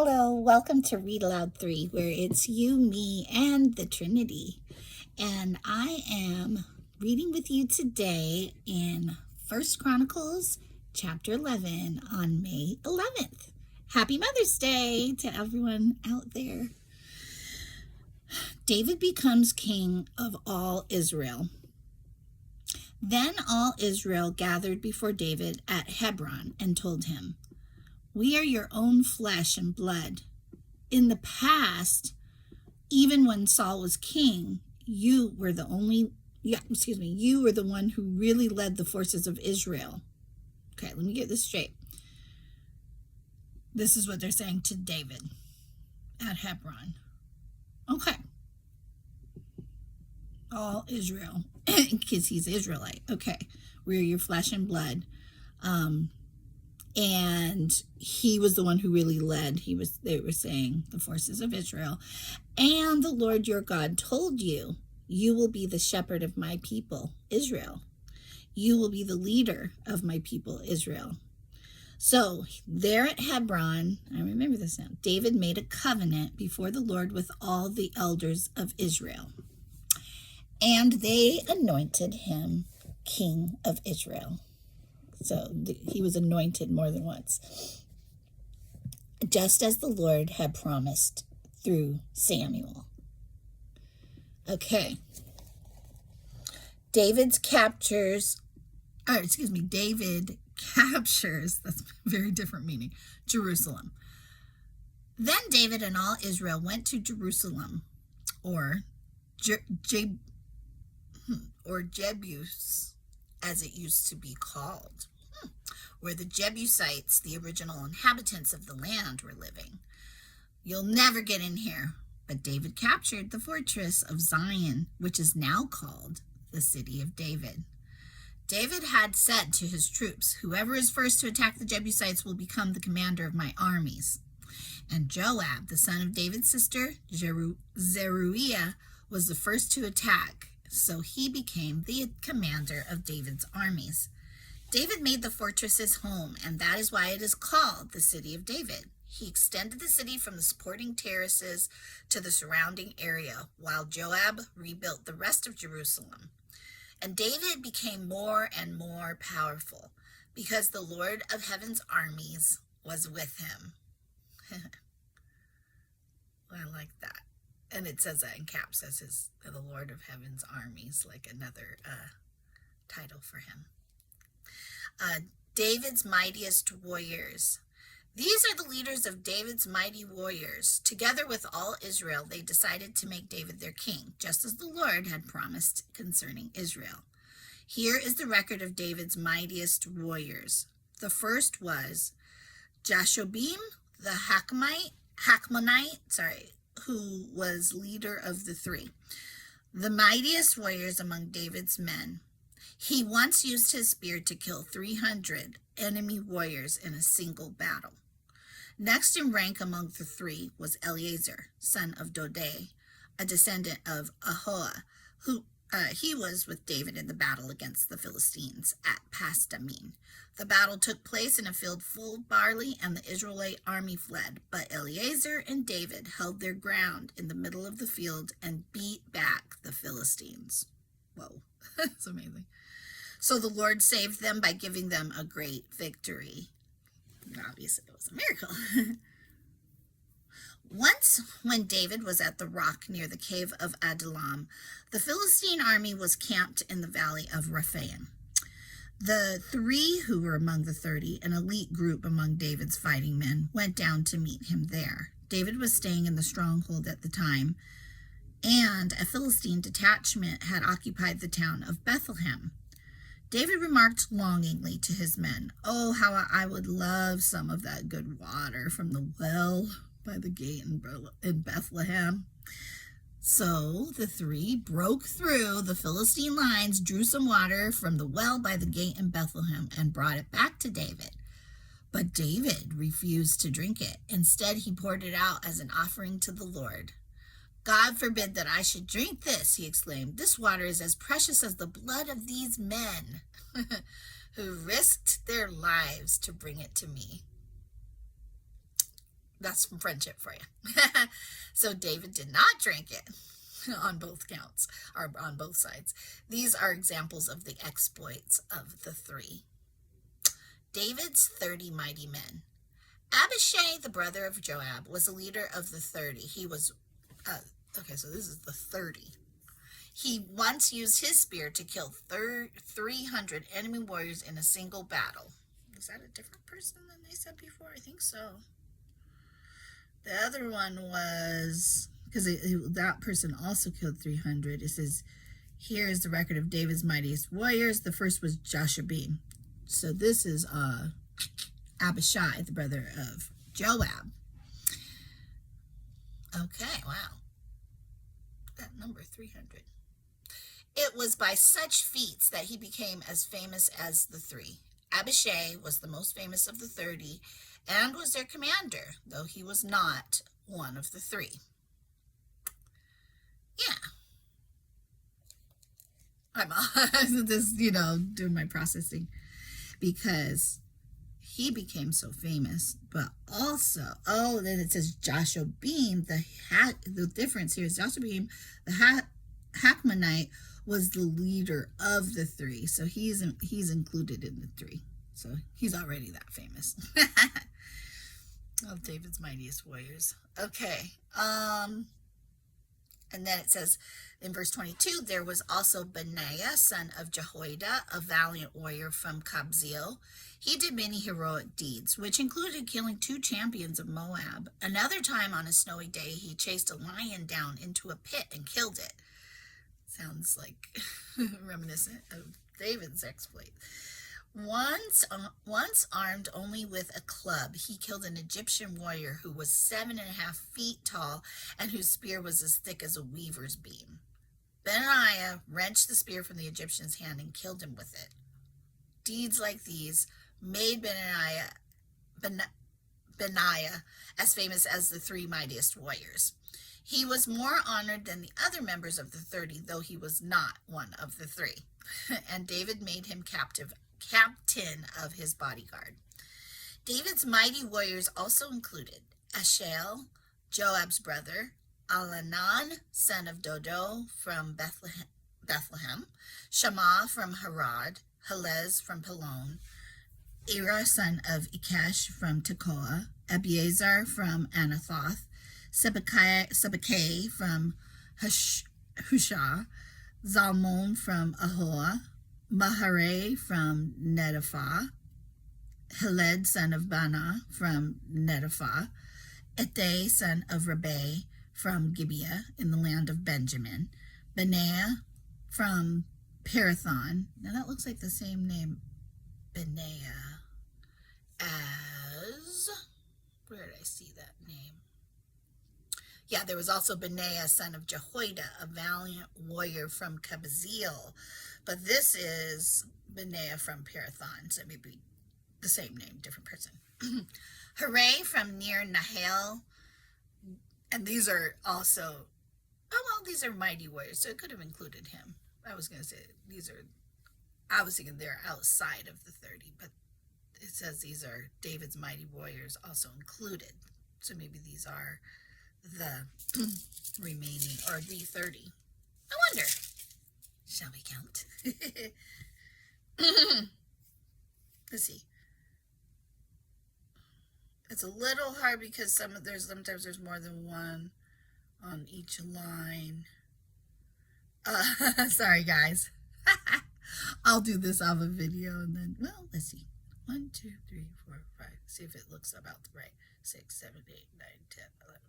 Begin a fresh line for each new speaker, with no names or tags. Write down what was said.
Hello, welcome to Read Aloud 3, where it's you, me, and the Trinity. And I am reading with you today in 1 Chronicles chapter 11 on May 11th. Happy Mother's Day to everyone out there. David becomes king of all Israel. Then all Israel gathered before David at Hebron and told him, "We are your own flesh and blood. In the past, even when Saul was king, you were the one who really led the forces of Israel." Okay, let me get this straight. This is what they're saying to David at Hebron. Okay. All Israel, because he's Israelite. Okay, we're your flesh and blood. And he was the one who really led. They were saying, the forces of Israel. And the Lord your God told you, you will be the shepherd of my people, Israel. You will be the leader of my people, Israel. So there at Hebron, I remember this now, David made a covenant before the Lord with all the elders of Israel. And they anointed him king of Israel. So he was anointed more than once, just as the Lord had promised through Samuel. Okay. David captures, that's a very different meaning, Jerusalem. Then David and all Israel went to Jerusalem, or Jebus, as it used to be called, where the Jebusites, the original inhabitants of the land, were living. "You'll never get in here." But David captured the fortress of Zion, which is now called the City of David. David had said to his troops, "Whoever is first to attack the Jebusites will become the commander of my armies." And Joab, the son of David's sister, Zeruiah, was the first to attack. So he became the commander of David's armies. David made the fortress his home, and that is why it is called the City of David. He extended the city from the supporting terraces to the surrounding area, while Joab rebuilt the rest of Jerusalem. And David became more and more powerful, because the Lord of Heaven's armies was with him. I like that. And it says that in caps, says the Lord of Heaven's armies, like another title for him. David's mightiest warriors. These are the leaders of David's mighty warriors. Together with all Israel, they decided to make David their king, just as the Lord had promised concerning Israel. Here is the record of David's mightiest warriors. The first was Jashobim, the Hakmonite, who was leader of the three, the mightiest warriors among David's men. He once used his spear to kill 300 enemy warriors in a single battle. Next in rank among the three was Eleazar, son of Dodai, a descendant of Ahoah, who he was with David in the battle against the Philistines at Pasdammim. The battle took place in a field full of barley, and the Israelite army fled. But Eleazar and David held their ground in the middle of the field and beat back the Philistines. Whoa, that's amazing. So the Lord saved them by giving them a great victory. Obviously, it was a miracle. Once, when David was at the rock near the cave of Adullam, the Philistine army was camped in the valley of Rephaim. The three who were among the 30, an elite group among David's fighting men, went down to meet him there. David was staying in the stronghold at the time, and a Philistine detachment had occupied the town of Bethlehem. David remarked longingly to his men, "Oh, how I would love some of that good water from the well by the gate in Bethlehem." So the three broke through the Philistine lines, drew some water from the well by the gate in Bethlehem, and brought it back to David. But David refused to drink it. Instead, he poured it out as an offering to the Lord. "God forbid that I should drink this," he exclaimed. "This water is as precious as the blood of these men who risked their lives to bring it to me." That's friendship for you. So David did not drink it on both counts, or on both sides. These are examples of the exploits of the three. David's 30 mighty men. Abishai, the brother of Joab, was the leader of the 30. He was, okay, so this is the 30. He once used his spear to kill 300 enemy warriors in a single battle. Was that a different person than they said before? I think so. The other one was, because that person also killed 300. It says, here is the record of David's mightiest warriors. The first was Joshua. So this is Abishai, the brother of Joab. Okay, wow. That number, 300. It was by such feats that he became as famous as the three. Abishai was the most famous of the 30 and was their commander, though he was not one of the three. Yeah. I'm just, doing my processing, because he became so famous, but also, then it says Joshua, the difference here is Joshua, the Hakmonite, was the leader of the three, so he's included in the three, so he's already that famous. Of David's mightiest warriors. Okay, and then it says in verse 22, there was also Benaiah, son of Jehoiada, a valiant warrior from Kabzeel. He did many heroic deeds, which included killing 2 champions of Moab. Another time on a snowy day, he chased a lion down into a pit and killed it. Sounds like reminiscent of David's exploit. Once armed only with a club, he killed an Egyptian warrior who was 7.5 feet tall and whose spear was as thick as a weaver's beam. Benaiah wrenched the spear from the Egyptian's hand and killed him with it. Deeds like these made Benaiah as famous as the 3 mightiest warriors. He was more honored than the other members of the 30, though he was not one of the 3. And David made him captain of his bodyguard. David's mighty warriors also included Asahel, Joab's brother, Elhanan, son of Dodo from Bethlehem, Shammah from Harod, Helez from Pelon, Ira, son of Ikesh from Tekoa, Abiezer from Anathoth, Sibbecai from Hushah, Zalmon from Ahoah, Maharai from Netophath, Heled, son of Bana from Netophath, Ittai, son of Rabbi from Gibeah in the land of Benjamin, Benaiah from Pirathon. Now that looks like the same name, Benaiah, as, where did I see that name? Yeah, there was also Benaiah, son of Jehoiada, a valiant warrior from Kabzeel. But this is Benaiah from Pirathon, so maybe the same name, different person. Hooray from near Nahal. And these are also, these are mighty warriors, so it could have included him. I was going to say, I was thinking they're outside of the 30, but it says these are David's mighty warriors also included. So maybe these are the remaining, or the 30. I wonder, shall we count? Let's see. It's a little hard because sometimes there's more than one on each line. Sorry guys. I'll do this off a video and then, let's see. 1, 2, 3, 4, 5. See if it looks about right. 6, 7, 8, 9, 10, 11.